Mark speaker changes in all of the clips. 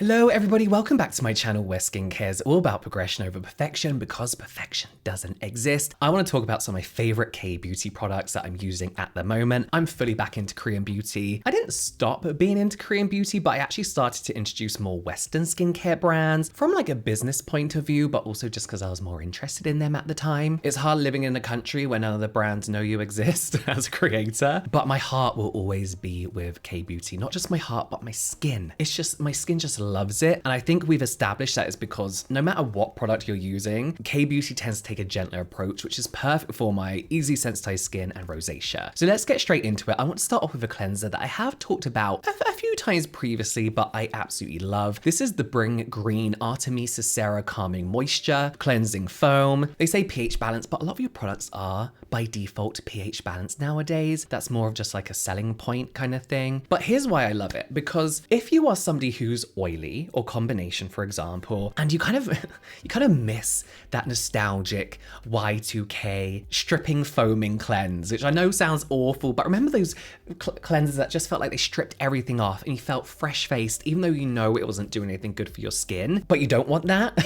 Speaker 1: Hello everybody, welcome back to my channel where skincare is all about progression over perfection because perfection doesn't exist. I want to talk about some of my favorite K-beauty products that I'm using at the moment. I'm fully back into Korean beauty. I didn't stop being into Korean beauty, but I actually started to introduce more Western skincare brands from like a business point of view, but also just because I was more interested in them at the time. It's hard living in a country where none of the brands know you exist as a creator, but my heart will always be with K-beauty. Not just my heart, but my skin. It's just, my skin just loves it. And I think we've established that it's because no matter what product you're using, K-beauty tends to take a gentler approach, which is perfect for my easy sensitized skin and rosacea. So let's get straight into it. I want to start off with a cleanser that I have talked about a few times previously, but I absolutely love. This is the BRINGGREEN Artemisia Cera Calming Moisture Cleansing Foam. They say pH balance, but a lot of your products are by default pH balance nowadays. That's more of just like a selling point kind of thing. But here's why I love it, because if you are somebody who's oily or combination, for example, and you kind of miss that nostalgic Y2K stripping foaming cleanse, which I know sounds awful, but remember those cleansers that just felt like they stripped everything off and you felt fresh faced, even though you know it wasn't doing anything good for your skin, but you don't want that.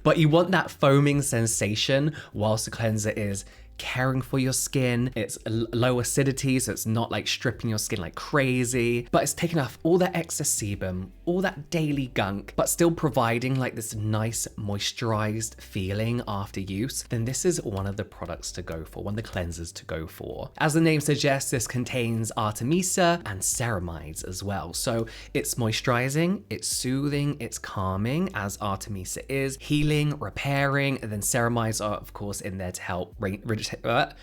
Speaker 1: But you want that foaming sensation whilst the cleanser is caring for your skin. It's low acidity, so it's not like stripping your skin like crazy, but it's taking off all that excess sebum, all that daily gunk, but still providing like this nice moisturized feeling after use. Then this is one of the products to go for, one of the cleansers to go for. As the name suggests, this contains Artemisia and ceramides as well. So it's moisturizing, it's soothing, it's calming, as Artemisia is, healing, repairing, and then ceramides are of course in there to help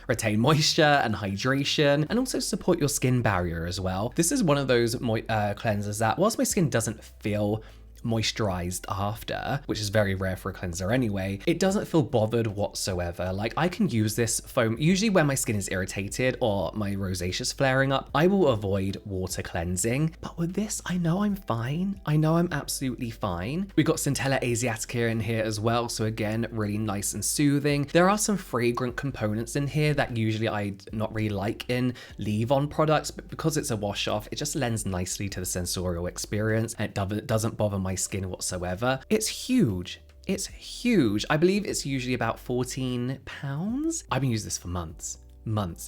Speaker 1: retain moisture and hydration, and also support your skin barrier as well. This is one of those cleansers that, whilst my skin doesn't feel moisturized after, which is very rare for a cleanser anyway, it doesn't feel bothered whatsoever. Like, I can use this foam usually when my skin is irritated or my rosacea is flaring up. I will avoid water cleansing, but with this I know I'm fine. I know I'm absolutely fine. We've got Centella Asiatica in here as well, so again, really nice and soothing. There are some fragrant components in here that usually I'd not really like in leave-on products, but because it's a wash off, it just lends nicely to the sensorial experience and it doesn't bother my skin whatsoever. It's huge. It's huge. I believe it's usually about £14. I've been using this for months.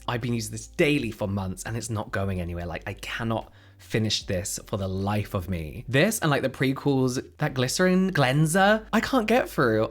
Speaker 1: I've been using this daily for months and it's not going anywhere. Like, I cannot finish this for the life of me. This and like the prequels, that glycerin cleanser, I can't get through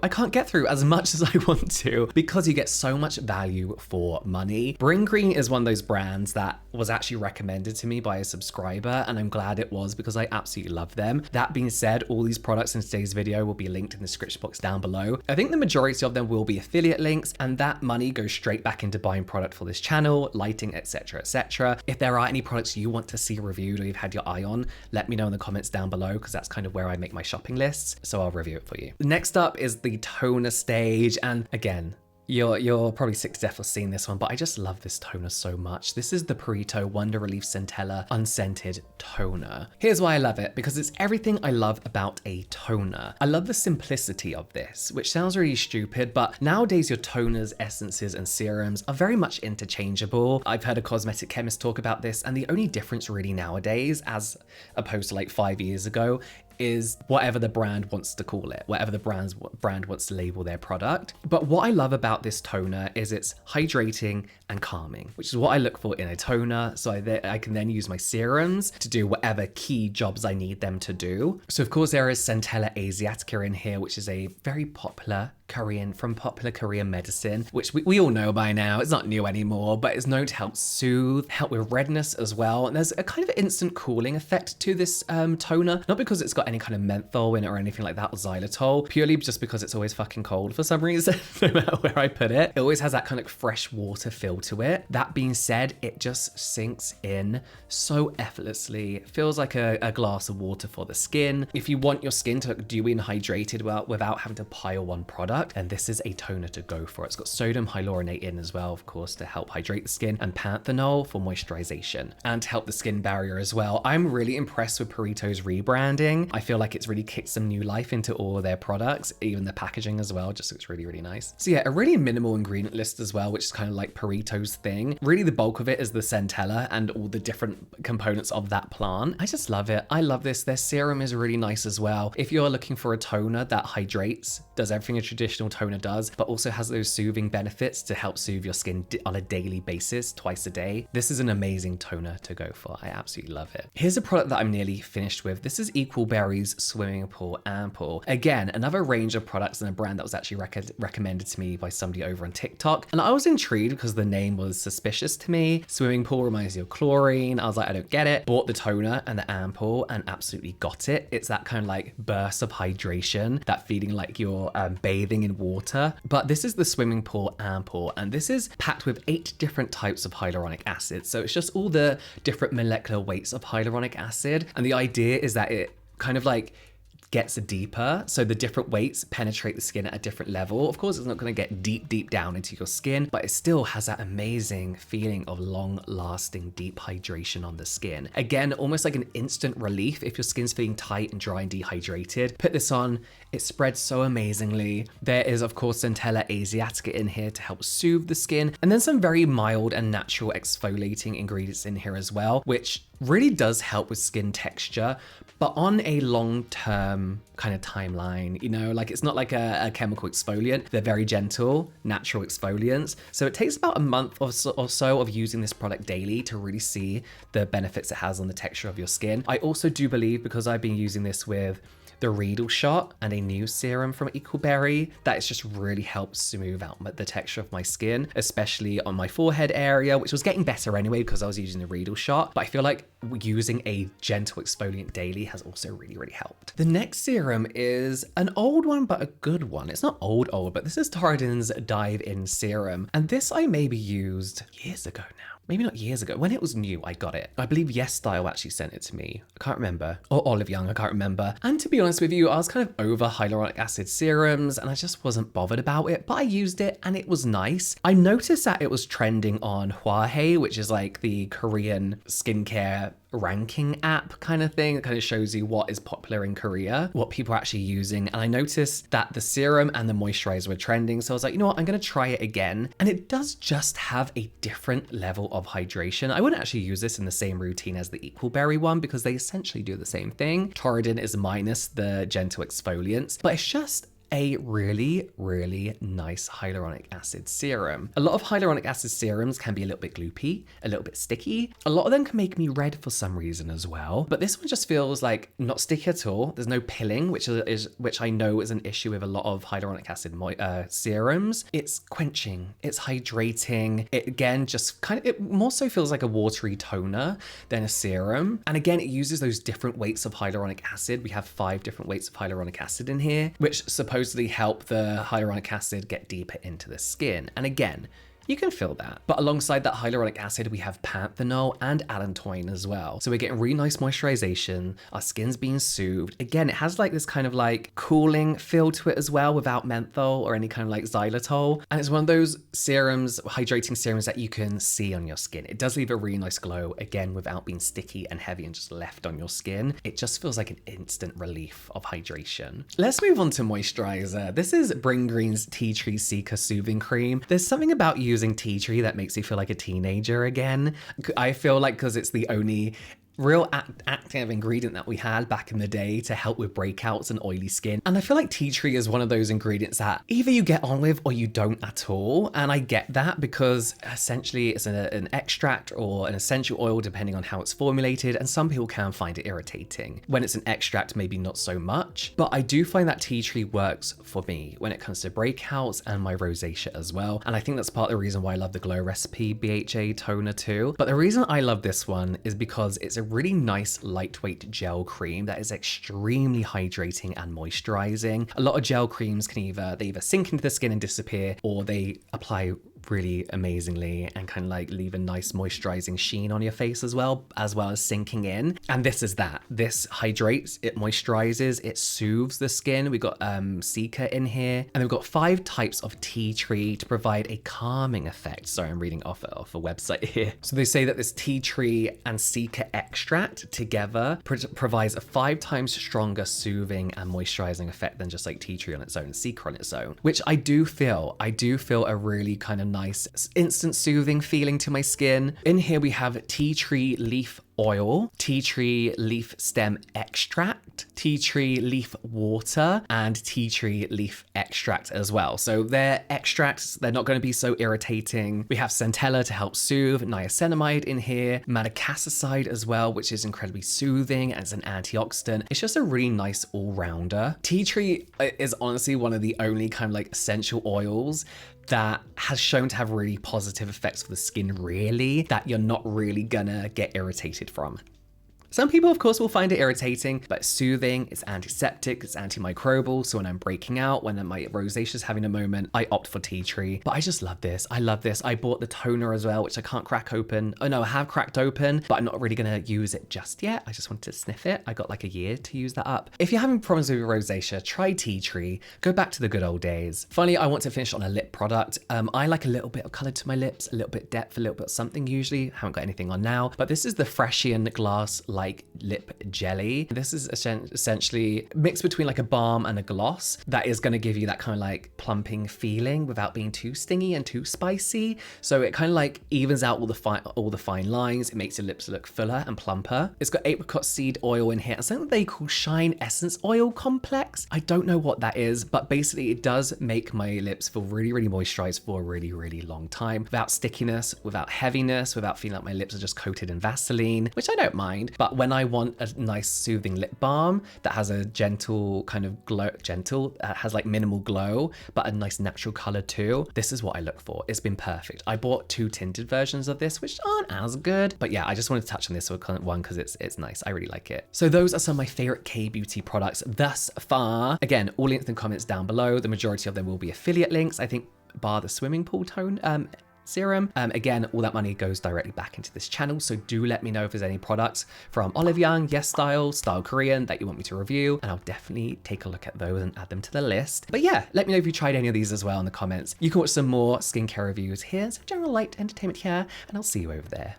Speaker 1: as much as I want to, because you get so much value for money. BRINGGREEN is one of those brands that was actually recommended to me by a subscriber, and I'm glad it was because I absolutely love them. That being said, all these products in today's video will be linked in the description box down below. I think the majority of them will be affiliate links, and that money goes straight back into buying product for this channel, lighting, etc, etc. If there are any products you want to see reviewed or you've had your eye on, let me know in the comments down below, because that's kind of where I make my shopping lists, so I'll review it for you. Next up is the toner stage, and again, you're probably sick to death of seeing this one, but I just love this toner so much. This is the Purito Wonder Relief Centella Unscented Toner. Here's why I love it, because it's everything I love about a toner. I love the simplicity of this, which sounds really stupid, but nowadays your toners, essences, and serums are very much interchangeable. I've heard a cosmetic chemist talk about this, and the only difference really nowadays, as opposed to like 5 years ago, is whatever the brand wants to call it, whatever the brand wants to label their product. But what I love about this toner is it's hydrating and calming, which is what I look for in a toner. So I can then use my serums to do whatever key jobs I need them to do. So of course there is Centella Asiatica in here, which is a very popular popular Korean medicine, which we all know by now. It's not new anymore, but it's known to help soothe, help with redness as well. And there's a kind of instant cooling effect to this toner, not because it's got any kind of menthol in it or anything like that, or xylitol, purely just because it's always fucking cold for some reason, no matter where I put it. It always has that kind of fresh water feel to it. That being said, it just sinks in so effortlessly. It feels like a glass of water for the skin. If you want your skin to look dewy and hydrated without having to pile one product, product, and this is a toner to go for. It's got sodium hyaluronate in as well, of course, to help hydrate the skin, and panthenol for moisturization and to help the skin barrier as well. I'm really impressed with Purito's rebranding. I feel like it's really kicked some new life into all of their products, even the packaging as well, just looks really, really nice. So yeah, a really minimal ingredient list as well, which is kind of like Purito's thing. Really the bulk of it is the Centella and all the different components of that plant. I just love it. I love this. Their serum is really nice as well. If you're looking for a toner that hydrates, does everything a traditional toner does, but also has those soothing benefits to help soothe your skin on a daily basis, twice a day, this is an amazing toner to go for. I absolutely love it. Here's a product that I'm nearly finished with. This is EQUALBERRY's Swimming Pool Ampoule. Again, another range of products and a brand that was actually recommended to me by somebody over on TikTok. And I was intrigued because the name was suspicious to me. Swimming pool reminds me of chlorine. I was like, I don't get it. Bought the toner and the ampoule and absolutely got it. It's that kind of like burst of hydration, that feeling like you're bathing in water. But this is the Swimming Pool Ampoule, and this is packed with 8 different types of hyaluronic acid. So it's just all the different molecular weights of hyaluronic acid. And the idea is that it kind of like gets deeper, so the different weights penetrate the skin at a different level. Of course, it's not going to get deep down into your skin, but it still has that amazing feeling of long-lasting deep hydration on the skin. Again, almost like an instant relief if your skin's feeling tight and dry and dehydrated. Put this on, it spreads so amazingly. There is, of course, Centella Asiatica in here to help soothe the skin, and then some very mild and natural exfoliating ingredients in here as well, which really does help with skin texture, but on a long-term kind of timeline, you know, like it's not like a chemical exfoliant. They're very gentle, natural exfoliants. So it takes about a month or so of using this product daily to really see the benefits it has on the texture of your skin. I also do believe, because I've been using this with the Releaf shot and a new serum from EQUALBERRY, that it's just really helped smooth out the texture of my skin, especially on my forehead area, which was getting better anyway because I was using the Releaf shot. But I feel like using a gentle exfoliant daily has also really, really helped. The next serum is an old one, but a good one. It's not old, but this is Torriden's Dive In Serum. And this I maybe used years ago now. Maybe not years ago. When it was new, I got it. I believe Yes Style actually sent it to me. I can't remember. Or Olive Young, I can't remember. And to be honest with you, I was kind of over hyaluronic acid serums and I just wasn't bothered about it, but I used it and it was nice. I noticed that it was trending on Hwahae, which is like the Korean skincare ranking app kind of thing. It kind of shows you what is popular in Korea, what people are actually using. And I noticed that the serum and the moisturizer were trending. So I was like, you know what, I'm going to try it again. And it does just have a different level of hydration. I wouldn't actually use this in the same routine as the EQUALBERRY one because they essentially do the same thing. Torriden is minus the gentle exfoliants, but it's just a really, really nice hyaluronic acid serum. A lot of hyaluronic acid serums can be a little bit gloopy, a little bit sticky. A lot of them can make me red for some reason as well, but this one just feels like not sticky at all. There's no pilling, which I know is an issue with a lot of hyaluronic acid serums. It's quenching, it's hydrating. It again, just kind of, it more so feels like a watery toner than a serum. And again, it uses those different weights of hyaluronic acid. We have 5 different weights of hyaluronic acid in here, which supposedly help the hyaluronic acid get deeper into the skin. And again, you can feel that. But alongside that hyaluronic acid, we have panthenol and allantoin as well. So we're getting really nice moisturization. Our skin's being soothed. Again, it has like this kind of like cooling feel to it as well without menthol or any kind of like xylitol. And it's one of those serums, hydrating serums that you can see on your skin. It does leave a really nice glow, again, without being sticky and heavy and just left on your skin. It just feels like an instant relief of hydration. Let's move on to moisturizer. This is BRINGGREEN's Tea Tree Cica Soothing Cream. There's something about using tea tree that makes you feel like a teenager again. I feel like because it's the only real active ingredient that we had back in the day to help with breakouts and oily skin. And I feel like tea tree is one of those ingredients that either you get on with or you don't at all. And I get that because essentially it's an extract or an essential oil depending on how it's formulated. And some people can find it irritating. When it's an extract, maybe not so much. But I do find that tea tree works for me when it comes to breakouts and my rosacea as well. And I think that's part of the reason why I love the Glow Recipe BHA toner too. But the reason I love this one is because it's a really nice lightweight gel cream that is extremely hydrating and moisturizing. A lot of gel creams can either sink into the skin and disappear, or they apply really amazingly and kind of like leave a nice moisturizing sheen on your face as well as sinking in. And this is that. This hydrates, it moisturizes, it soothes the skin. We got Cica in here, and we've got 5 types of tea tree to provide a calming effect. Sorry, I'm reading off a website here. So they say that this tea tree and Cica extract together provides a 5 times stronger soothing and moisturizing effect than just like tea tree on its own, Cica on its own, which I do feel a really kind of nice instant soothing feeling to my skin. In here we have tea tree leaf oil, tea tree leaf stem extract, tea tree leaf water, and tea tree leaf extract as well. So they're extracts, they're not going to be so irritating. We have Centella to help soothe, niacinamide in here, madecassoside as well, which is incredibly soothing as an antioxidant. It's just a really nice all-rounder. Tea tree is honestly one of the only kind of like essential oils that has shown to have really positive effects for the skin, really, that you're not really gonna get irritated from. Some people, of course, will find it irritating, but it's soothing, it's antiseptic, it's antimicrobial. So when I'm breaking out, when my rosacea is having a moment, I opt for tea tree. But I just love this. I love this. I bought the toner as well, which I can't crack open. Oh no, I have cracked open, but I'm not really gonna use it just yet. I just wanted to sniff it. I got like a year to use that up. If you're having problems with your rosacea, try tea tree. Go back to the good old days. Finally, I want to finish on a lip product. I like a little bit of color to my lips, a little bit depth, a little bit of something usually. Haven't got anything on now, but this is the Freshian Glass lip jelly. This is essentially mixed between like a balm and a gloss that is going to give you that kind of like plumping feeling without being too stingy and too spicy. So it kind of like evens out all the fine lines. It makes your lips look fuller and plumper. It's got apricot seed oil in here and something they call Shine Essence Oil Complex. I don't know what that is, but basically it does make my lips feel really, really moisturized for a really, really long time without stickiness, without heaviness, without feeling like my lips are just coated in Vaseline, which I don't mind. But when I want a nice soothing lip balm that has a gentle kind of glow, has like minimal glow, but a nice natural color too, this is what I look for. It's been perfect. I bought 2 tinted versions of this, which aren't as good, but yeah, I just wanted to touch on this one because it's nice. I really like it. So those are some of my favorite K-beauty products thus far. Again, all links in the comments down below. The majority of them will be affiliate links, I think, bar the swimming pool tone serum. Again, all that money goes directly back into this channel, so do let me know if there's any products from Olive Young, Yes Style Korean that you want me to review, and I'll definitely take a look at those and add them to the list. But yeah, let me know if you tried any of these as well in the comments. You can watch some more skincare reviews here, some general light entertainment here, and I'll see you over there.